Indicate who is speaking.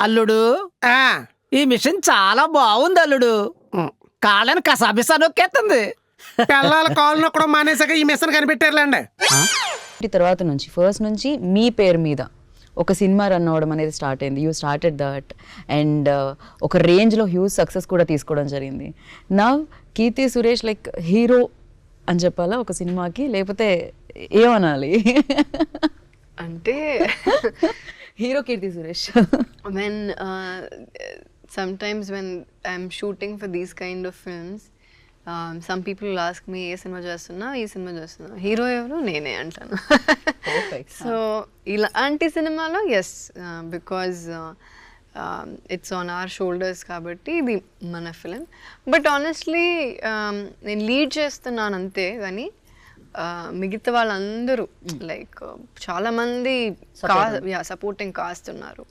Speaker 1: అల్లుడు
Speaker 2: ఆ,
Speaker 1: ఈ మిషన్ చాలా బాగుంది అల్లుడు. కాళ్ళని కసాబిసా నొక్కేస్తుంది.
Speaker 2: పిల్లల కాళ్ళు నొక్కడం మానేసాక ఈ మిషన్ కనిపెట్టారులేండి.
Speaker 3: తర్వాత నుంచి ఫస్ట్ నుంచి మీ పేరు మీద ఒక సినిమా రన్ అవ్వడం అనేది స్టార్ట్ అయింది. యూ స్టార్టెడ్ దట్ అండ్ ఒక రేంజ్లో హ్యూజ్ సక్సెస్ కూడా తీసుకోవడం జరిగింది. నా కీర్తి సురేష్ లైక్ హీరో అని చెప్పాలా ఒక సినిమాకి, లేకపోతే ఏమనాలి?
Speaker 4: అంటే
Speaker 3: hero Keerthy Suresh.
Speaker 4: when sometimes when I'm shooting for these kind of films, some people will ask me A cinema చేస్తున్నా, ఈ సినిమా చేస్తున్నా, హీరో ఎవరు, నేనే అంటాను. సో ఇలాంటి సినిమాలో yes, because it's on our shoulders కాబట్టి ఇది మన ఫిలిం. బట్ ఆనెస్ట్లీ నేను లీడ్ చేస్తున్నాను అంతే, కానీ మిగతా వాళ్ళందరూ లైక్ చాలా మంది సపోర్టింగ్ కాస్ట్ ఉన్నారు.